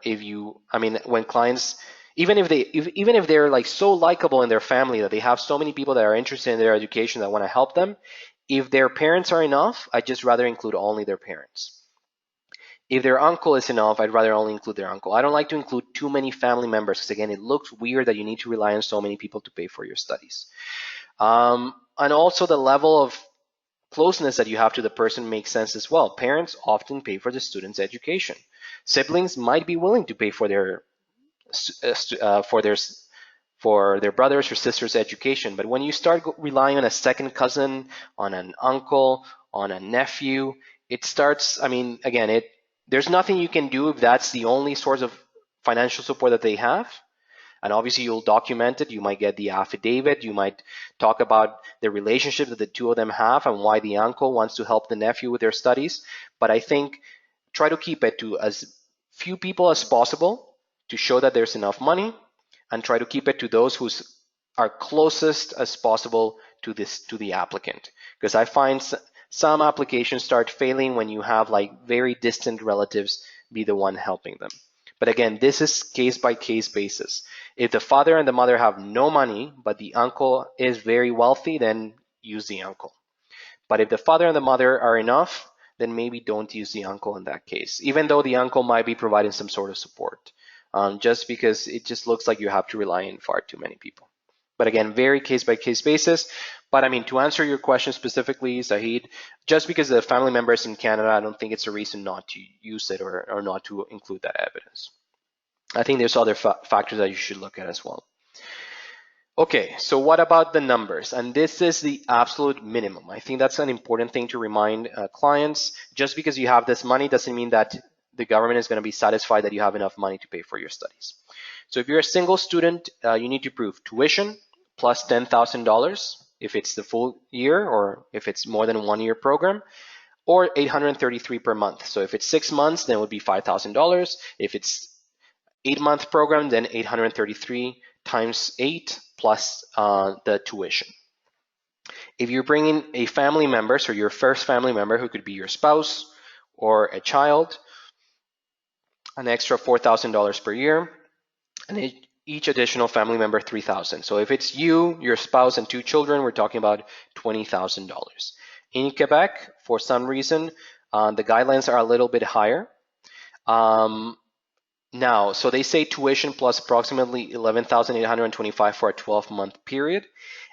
if you, I mean, when clients, even if they're like so likable in their family that they have so many people that are interested in their education that want to help them, if their parents are enough, I'd just rather include only their parents. If their uncle is enough, I'd rather only include their uncle. I don't like to include too many family members because, again, it looks weird that you need to rely on so many people to pay for your studies. And also the level of closeness that you have to the person makes sense as well. Parents often pay for the student's education. Siblings might be willing to pay for their brothers or sisters' education, but when you start relying on a second cousin, on an uncle, on a nephew, it starts, I mean, again, there's nothing you can do if that's the only source of financial support that they have. And obviously you'll document it. You might get the affidavit. You might talk about the relationship that the two of them have and why the uncle wants to help the nephew with their studies. But I think try to keep it to as few people as possible to show that there's enough money, and try to keep it to those who are closest as possible to the applicant. Because I find some applications start failing when you have like very distant relatives be the one helping them. But again, this is case-by-case basis. If the father and the mother have no money, but the uncle is very wealthy, then use the uncle. But if the father and the mother are enough, then maybe don't use the uncle in that case, even though the uncle might be providing some sort of support, just because it just looks like you have to rely on far too many people. But again, very case-by-case basis. But I mean, to answer your question specifically, Zahid, just because the family member is in Canada, I don't think it's a reason not to use it or not to include that evidence. I think there's other factors that you should look at as well. Okay, so what about the numbers? And this is the absolute minimum. I think that's an important thing to remind clients. Just because you have this money doesn't mean that the government is going to be satisfied that you have enough money to pay for your studies. So if you're a single student, you need to prove tuition plus $10,000 if it's the full year, or if it's more than 1 year program, or $833 per month. So if it's 6 months, then it would be $5,000. If it's 8-month program, then 833 times 8 plus the tuition. If you're bringing a family member, so your first family member, who could be your spouse or a child, an extra $4,000 per year, and each additional family member $3,000. So if it's you, your spouse, and 2 children, we're talking about $20,000. In Quebec, for some reason, the guidelines are a little bit higher. Now, so they say tuition plus approximately $11,825 for a 12-month period.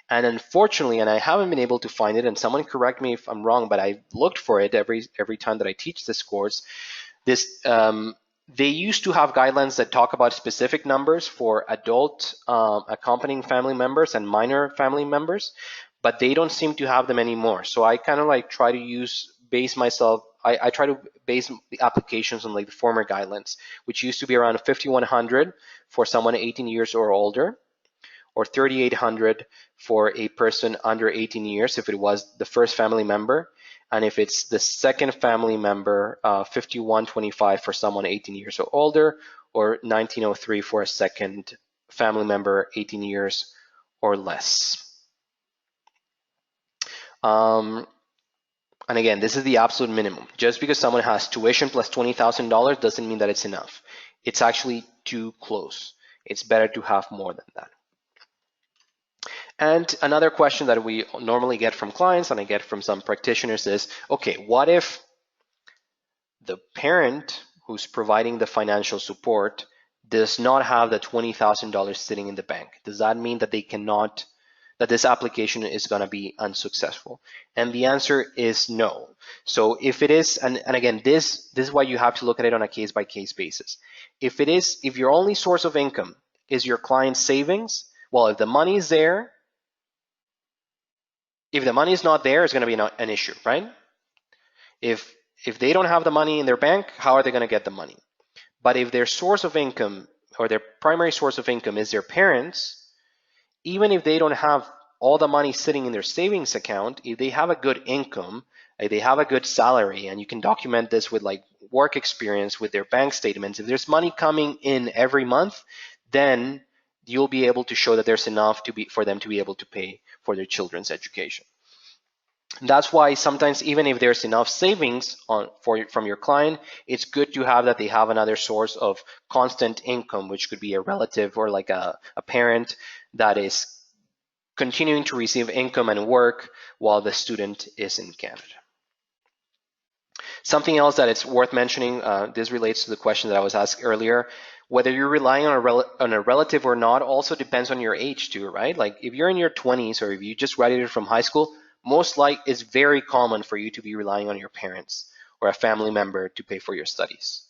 And unfortunately, and I haven't been able to find it, and someone correct me if I'm wrong, but I looked for it every time that I teach this course. They used to have guidelines that talk about specific numbers for adult accompanying family members and minor family members, but they don't seem to have them anymore. So I kind of like try to I try to base the applications on like the former guidelines, which used to be around 5,100 for someone 18 years or older, or 3,800 for a person under 18 years if it was the first family member. And if it's the second family member, 5,125 for someone 18 years or older, or 1,903 for a second family member 18 years or less. And again, this is the absolute minimum. Just because someone has tuition plus $20,000 doesn't mean that it's enough. It's actually too close. It's better to have more than that. And another question that we normally get from clients, and I get from some practitioners, is, okay, what if the parent who's providing the financial support does not have the $20,000 sitting in the bank? Does that mean that that this application is going to be unsuccessful? And the answer is no. So if it is, and again, this is why you have to look at it on a case-by-case basis. If your only source of income is your client's savings, well, if the money is there, if the money is not there, it's going to be an issue, right? If they don't have the money in their bank, how are they going to get the money? But if their source of income, or their primary source of income, is their parents, even if they don't have all the money sitting in their savings account, if they have a good income, if they have a good salary, and you can document this with like work experience with their bank statements, if there's money coming in every month, then you'll be able to show that there's enough for them to be able to pay for their children's education. That's why sometimes even if there's enough savings from your client, it's good to have that they have another source of constant income, which could be a relative or like a parent that is continuing to receive income and work while the student is in Canada. Something else that it's worth mentioning, this relates to the question that I was asked earlier, whether you're relying on a relative or not also depends on your age too, right? Like if you're in your 20s or if you just graduated from high school, it's very common for you to be relying on your parents or a family member to pay for your studies.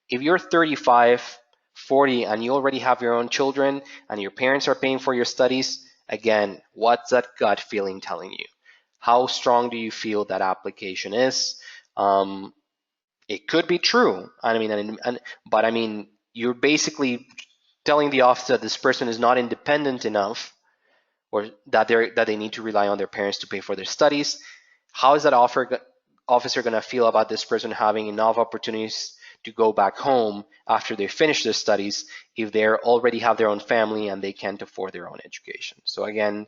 If you're 35, 40, and you already have your own children and your parents are paying for your studies, again, what's that gut feeling telling you? How strong do you feel that application is? It could be true. But you're basically telling the office that this person is not independent enough, or that they need to rely on their parents to pay for their studies. How is that officer going to feel about this person having enough opportunities to go back home after they finish their studies if they already have their own family and they can't afford their own education? So again,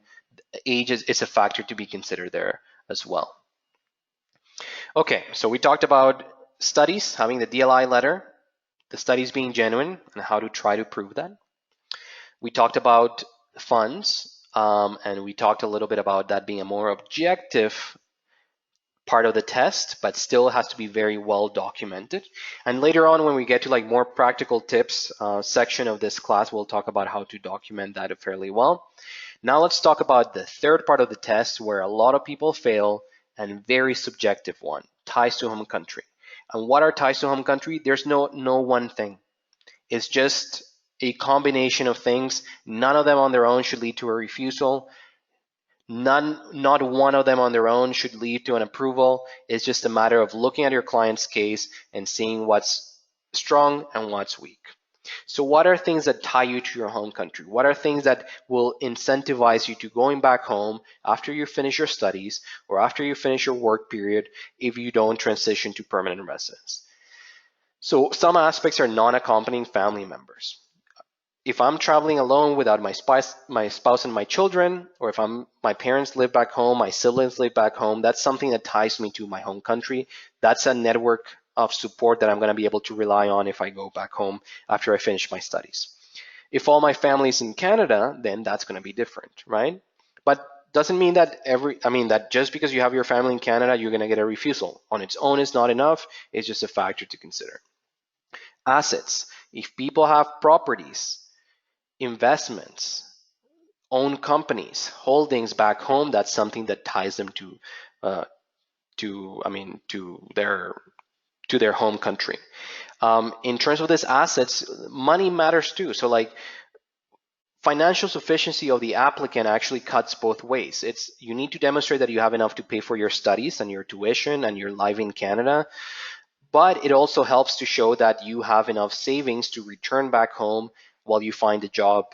age is a factor to be considered there as well. Okay, so we talked about studies, having the DLI letter, the studies being genuine, and how to try to prove that. We talked about funds, and we talked a little bit about that being a more objective part of the test, but still has to be very well documented. And later on, when we get to like more practical tips section of this class, we'll talk about how to document that fairly well. Now let's talk about the third part of the test where a lot of people fail, and very subjective one, ties to home country. And what are ties to home country? There's no one thing. It's just a combination of things. None of them on their own should lead to a refusal. Not one of them on their own should lead to an approval. It's just a matter of looking at your client's case and seeing what's strong and what's weak. So what are things that tie you to your home country? What are things that will incentivize you to going back home after you finish your studies or after you finish your work period if you don't transition to permanent residence? So some aspects are non-accompanying family members. If I'm traveling alone without my spouse and my children, or if my parents live back home, my siblings live back home, that's something that ties me to my home country. That's a network of support that I'm going to be able to rely on if I go back home after I finish my studies. If all my family is in Canada, then that's going to be different, right? But doesn't mean that that just because you have your family in Canada, you're going to get a refusal. On its own is not enough. It's just a factor to consider. Assets. If people have properties, investments, own companies, holdings back home, that's something that ties them to their home country. In terms of these assets, money matters too. So like financial sufficiency of the applicant actually cuts both ways. You need to demonstrate that you have enough to pay for your studies and your tuition and your life in Canada, but it also helps to show that you have enough savings to return back home while you find a job,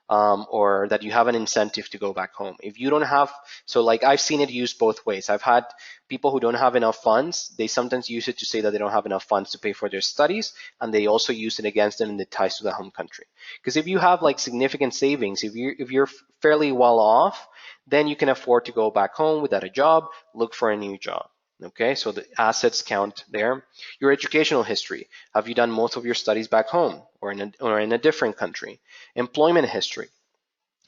or that you have an incentive to go back home. If you don't have, so like I've seen it used both ways. I've had people who don't have enough funds, they sometimes use it to say that they don't have enough funds to pay for their studies, and they also use it against them in the ties to the home country. Because if you have like significant savings, if you're fairly well off, then you can afford to go back home without a job, look for a new job. Okay, so the assets count there. Your educational history. Have you done most of your studies back home or in a different country? Employment history.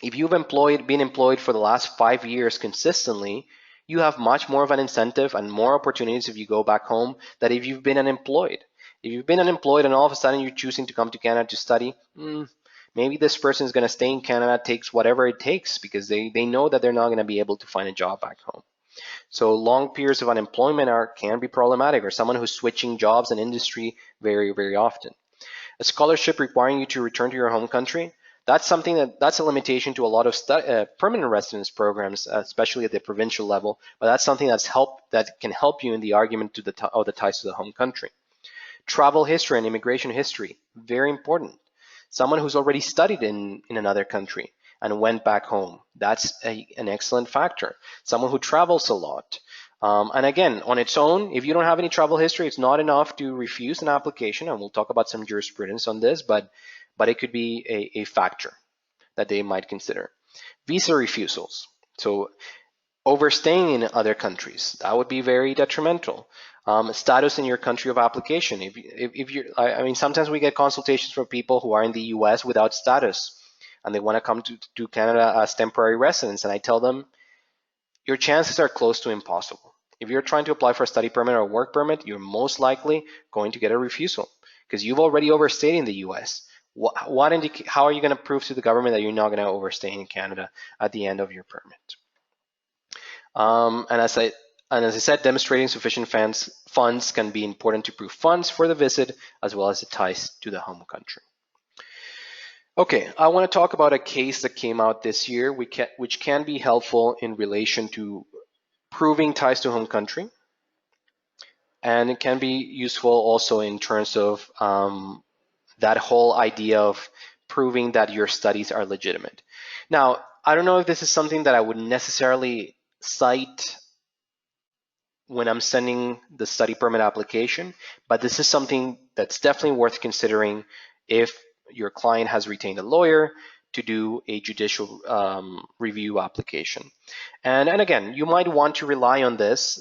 If you've been employed for the last 5 years consistently, you have much more of an incentive and more opportunities if you go back home than if you've been unemployed. If you've been unemployed and all of a sudden you're choosing to come to Canada to study, maybe this person is going to stay in Canada, takes whatever it takes, because they know that they're not going to be able to find a job back home. So long periods of unemployment can be problematic, or someone who's switching jobs and industry very, very often. A scholarship requiring you to return to your home country, that's a limitation to a lot of permanent residence programs, especially at the provincial level, but that's something that can help you in the argument of the ties to the home country. Travel history and immigration history, very important. Someone who's already studied in another country and went back home, that's an excellent factor. Someone who travels a lot. And again, on its own, if you don't have any travel history, it's not enough to refuse an application, and we'll talk about some jurisprudence on this, but it could be a factor that they might consider. Visa refusals. So Overstaying in other countries, that would be very detrimental. Status in your country of application. If you're, I mean, sometimes we get consultations from people who are in the US without status and they want to come to Canada as temporary residents, and I tell them, your chances are close to impossible. If you're trying to apply for a study permit or a work permit, you're most likely going to get a refusal because you've already overstayed in the US. How are you going to prove to the government that you're not going to overstay in Canada at the end of your permit? And as I said, demonstrating sufficient funds can be important to prove funds for the visit as well as the ties to the home country. Okay, I want to talk about a case that came out this year, which can be helpful in relation to proving ties to home country. And it can be useful also in terms of that whole idea of proving that your studies are legitimate. Now, I don't know if this is something that I would necessarily cite when I'm sending the study permit application, but this is something that's definitely worth considering if your client has retained a lawyer to do a judicial review application. And again, you might want to rely on this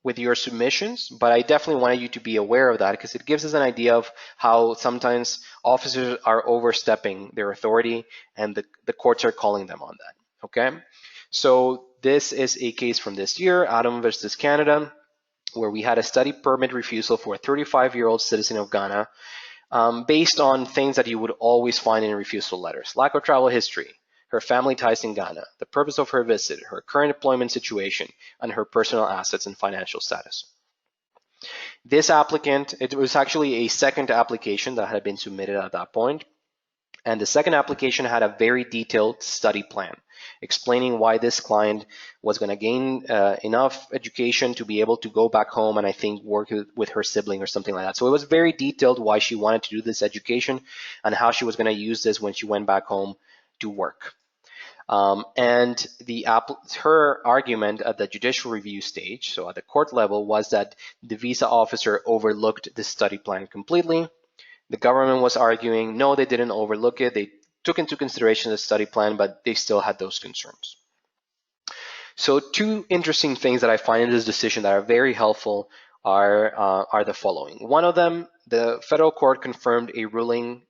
with your submissions, but I definitely wanted you to be aware of that because it gives us an idea of how sometimes officers are overstepping their authority and the courts are calling them on that, okay? So this is a case from this year, Adam versus Canada, where we had a study permit refusal for a 35-year-old citizen of Ghana based on things that you would always find in refusal letters: lack of travel history, her family ties in Ghana, the purpose of her visit, her current employment situation, and her personal assets and financial status. This applicant, it was actually a second application that had been submitted at that point, and the second application had a very detailed study plan explaining why this client was going to gain enough education to be able to go back home and I think work with her sibling or something like that. So it was very detailed why she wanted to do this education and how she was going to use this when she went back home to work. And her argument at the judicial review stage, so at the court level, was that the visa officer overlooked the study plan completely. The government was arguing, no, they didn't overlook it. They took into consideration the study plan, but they still had those concerns. So two interesting things that I find in this decision that are very helpful are the following. One of them, the federal court confirmed a ruling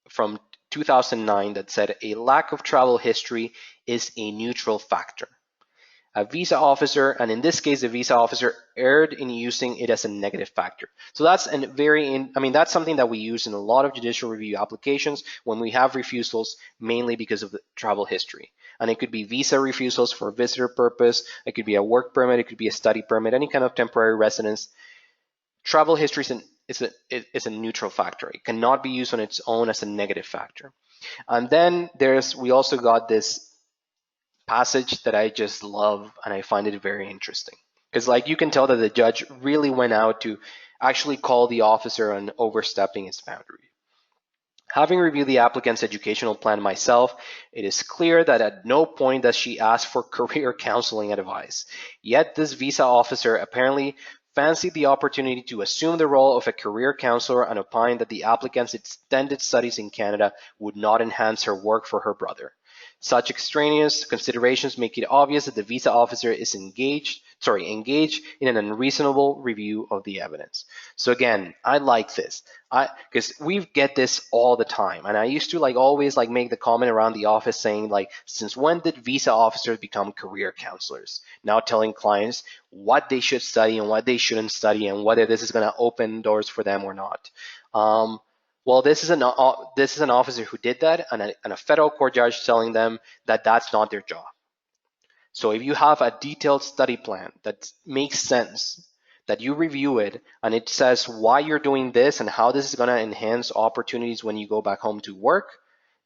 from 2009 that said a lack of travel history is a neutral factor. A visa officer, and in this case, the visa officer erred in using it as a negative factor. So that's that's something that we use in a lot of judicial review applications when we have refusals, mainly because of the travel history. And it could be visa refusals for visitor purpose, it could be a work permit, it could be a study permit, any kind of temporary residence. Travel history is a neutral factor. It cannot be used on its own as a negative factor. And then we also got this passage that I just love, and I find it very interesting. Because you can tell that the judge really went out to actually call the officer on overstepping his boundary. Having reviewed the applicant's educational plan myself, it is clear that at no point does she ask for career counseling advice. Yet this visa officer apparently fancied the opportunity to assume the role of a career counselor and opined that the applicant's extended studies in Canada would not enhance her work for her brother. Such extraneous considerations make it obvious that the visa officer is engaged in an unreasonable review of the evidence. So again, I like this because we get this all the time. And I used to always make the comment around the office saying since when did visa officers become career counselors? Now telling clients what they should study and what they shouldn't study and whether this is going to open doors for them or not. Well, this is an officer who did that, and a federal court judge telling them that that's not their job. So if you have a detailed study plan that makes sense, that you review it, and it says why you're doing this and how this is going to enhance opportunities when you go back home to work,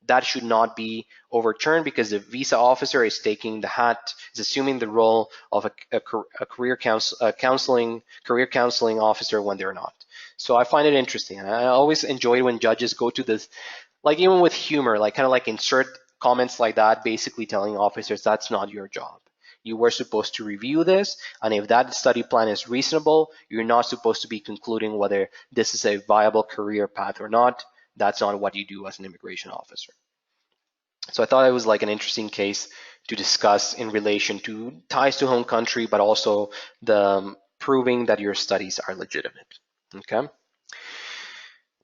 that should not be overturned because the visa officer is taking the hat, is assuming the role of a career counseling officer when they're not. So I find it interesting, and I always enjoy when judges go to this, even with humor, insert comments like that, basically telling officers that's not your job. You were supposed to review this, and if that study plan is reasonable, you're not supposed to be concluding whether this is a viable career path or not. That's not what you do as an immigration officer. So I thought it was like an interesting case to discuss in relation to ties to home country, but also the proving that your studies are legitimate. Okay.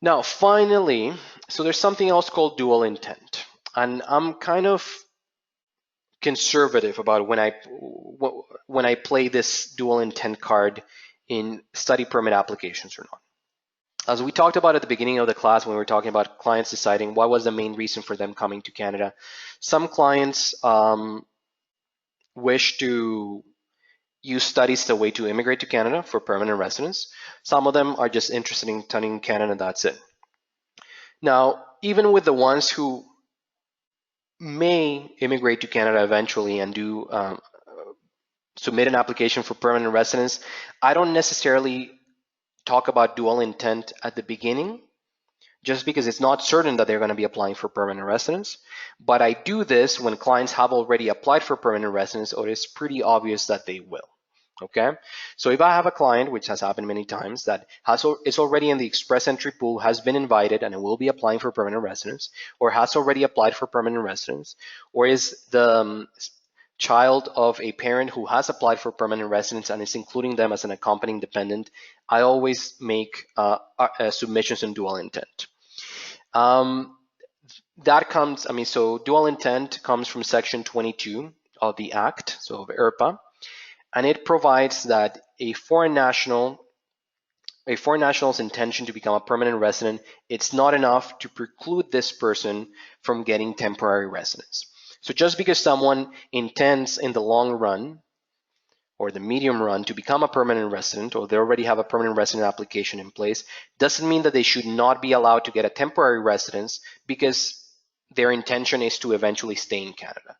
Now, finally, so there's something else called dual intent, and I'm kind of conservative about when I play this dual intent card in study permit applications or not. As we talked about at the beginning of the class when we were talking about clients deciding what was the main reason for them coming to Canada, some clients wish to use studies as a way to immigrate to Canada for permanent residence. Some of them are just interested in studying Canada and that's it. Now, even with the ones who may immigrate to Canada eventually and do submit an application for permanent residence, I don't necessarily talk about dual intent at the beginning, just because it's not certain that they're going to be applying for permanent residence. But I do this when clients have already applied for permanent residence or it's pretty obvious that they will. Okay, so if I have a client, which has happened many times, that is already in the express entry pool, has been invited and will be applying for permanent residence, or has already applied for permanent residence, or is the child of a parent who has applied for permanent residence and is including them as an accompanying dependent, I always make submissions in dual intent. That comes, so dual intent comes from section 22 of the Act, so of IRPA, and it provides that a foreign national's intention to become a permanent resident, it's not enough to preclude this person from getting temporary residence. So just because someone intends in the long run or the medium run to become a permanent resident, or they already have a permanent resident application in place, doesn't mean that they should not be allowed to get a temporary residence because their intention is to eventually stay in Canada.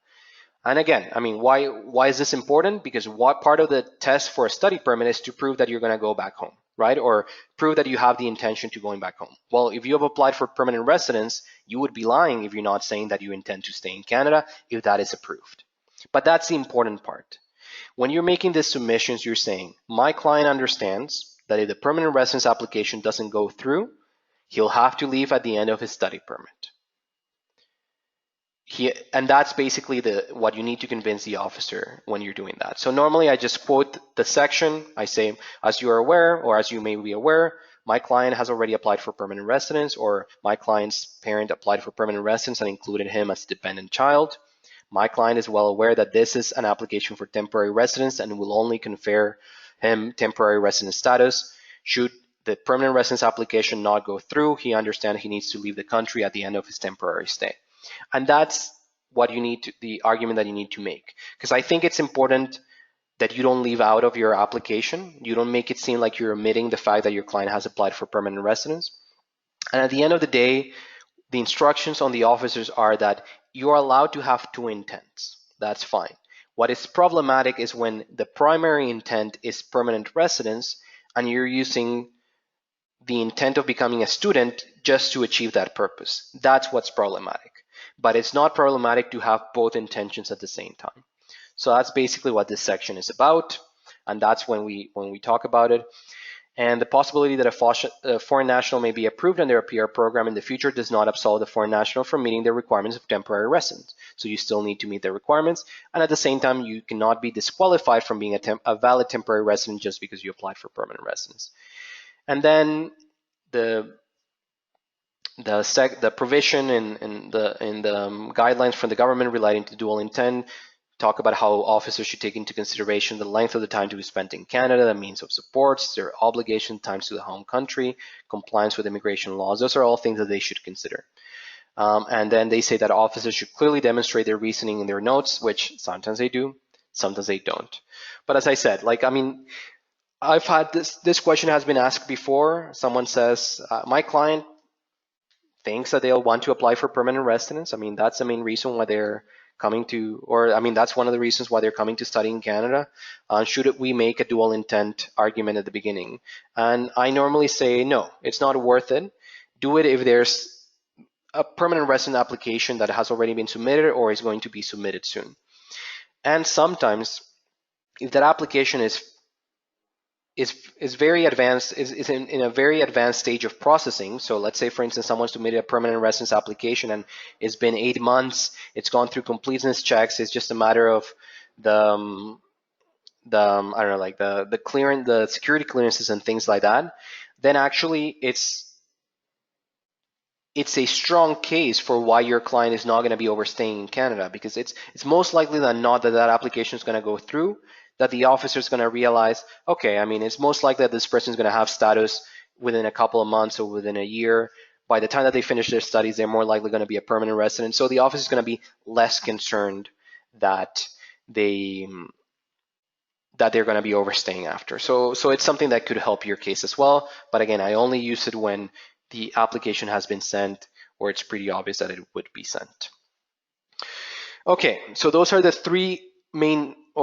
And again, why is this important? Because what part of the test for a study permit is to prove that you're going to go back home, right? Or prove that you have the intention to going back home. Well, if you have applied for permanent residence, you would be lying if you're not saying that you intend to stay in Canada if that is approved. But that's the important part. When you're making these submissions, you're saying, my client understands that if the permanent residence application doesn't go through, he'll have to leave at the end of his study permit. And that's basically what you need to convince the officer when you're doing that. So normally I just quote the section. I say, as you are aware, or as you may be aware, my client has already applied for permanent residence, or my client's parent applied for permanent residence and included him as a dependent child. My client is well aware that this is an application for temporary residence and will only confer him temporary residence status. Should the permanent residence application not go through, he understands he needs to leave the country at the end of his temporary stay. And that's what you need to, the argument that you need to make. Because I think it's important that you don't leave out of your application. You don't make it seem like you're omitting the fact that your client has applied for permanent residence. And at the end of the day, the instructions on the officers are that you are allowed to have two intents. That's fine. What is problematic is when the primary intent is permanent residence and you're using the intent of becoming a student just to achieve that purpose. That's what's problematic. But it's not problematic to have both intentions at the same time. So that's basically what this section is about, and that's when we talk about it. And the possibility that a foreign national may be approved under a PR program in the future does not absolve the foreign national from meeting the requirements of temporary residence. So you still need to meet the requirements, and at the same time, you cannot be disqualified from being a valid temporary resident just because you applied for permanent residence. And then the provision in the guidelines from the government relating to dual intent talk about how officers should take into consideration the length of the time to be spent in Canada, the means of supports, their obligation times to the home country, compliance with immigration laws. Those are all things that they should consider. And then they say that officers should clearly demonstrate their reasoning in their notes, which sometimes they do, sometimes they don't. But as I said, I've had this question has been asked before. Someone says, my client thinks that they'll want to apply for permanent residence. That's the main reason why they're coming to, that's one of the reasons why they're coming to study in Canada. Should we make a dual intent argument at the beginning? And I normally say, no, it's not worth it. Do it if there's a permanent resident application that has already been submitted or is going to be submitted soon. And sometimes, if that application is is very advanced, is in a very advanced stage of processing. So let's say, for instance, someone's submitted a permanent residence application and it's been 8 months, it's gone through completeness checks, it's just a matter of the I don't know, like the clearance, the security clearances and things like that, then actually it's a strong case for why your client is not going to be overstaying in Canada, because it's most likely than not that that application is going to go through, that the officer is going to realize, okay, I mean, it's most likely that this person is going to have status within a couple of months or within a year. By the time that they finish their studies, they're more likely going to be a permanent resident. So the office is going to be less concerned that they're going to be overstaying after. So it's something that could help your case as well. But again, I only use it when the application has been sent or it's pretty obvious that it would be sent. Okay, so those are the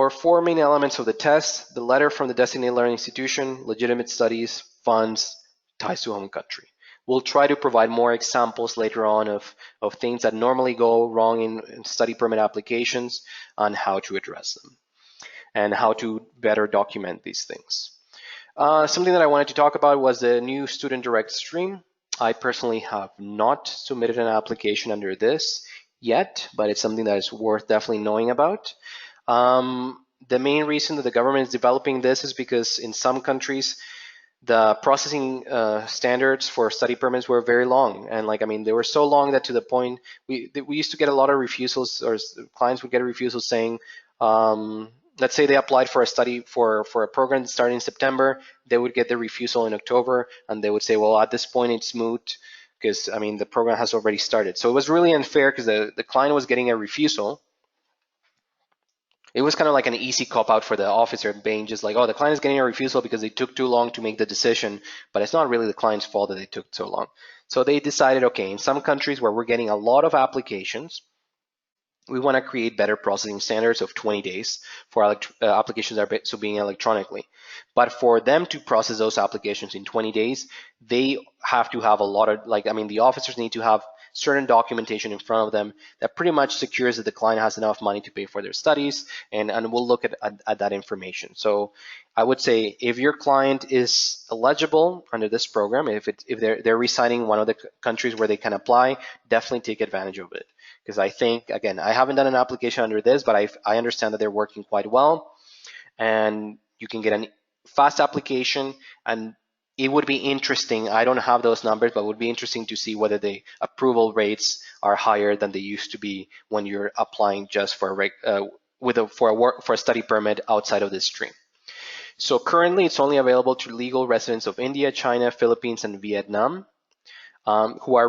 four main elements of the test: the letter from the designated learning institution, legitimate studies, funds, ties to home country. We'll try to provide more examples later on of things that normally go wrong in study permit applications on how to address them and how to better document these things. Something that I wanted to talk about was the new student direct stream. I personally have not submitted an application under this yet, but it's something that is worth definitely knowing about. The main reason that the government is developing this is because in some countries, the processing standards for study permits were very long. And they were so long that to the point, we used to get a lot of refusals, or clients would get refusals saying, let's say they applied for a study for a program starting in September, they would get the refusal in October, and they would say, well, at this point it's moot because the program has already started. So it was really unfair because the client was getting a refusal. It was kind of like an easy cop out for the officer, being just like, oh, the client is getting a refusal because they took too long to make the decision, but it's not really the client's fault that they took so long. So they decided, okay, in some countries where we're getting a lot of applications, we want to create better processing standards of 20 days for applications that are being electronically. But for them to process those applications in 20 days, they have to have a lot of, the officers need to have certain documentation in front of them that pretty much secures that the client has enough money to pay for their studies, and we'll look at that information. So I would say if your client is eligible under this program, if they're residing one of the countries where they can apply, definitely take advantage of it. Because I think, again, I haven't done an application under this, but I understand that they're working quite well, and you can get a fast application, and it would be interesting. I don't have those numbers, but it would be interesting to see whether the approval rates are higher than they used to be when you're applying just for a study permit outside of this stream. So currently, it's only available to legal residents of India, China, Philippines, and Vietnam who are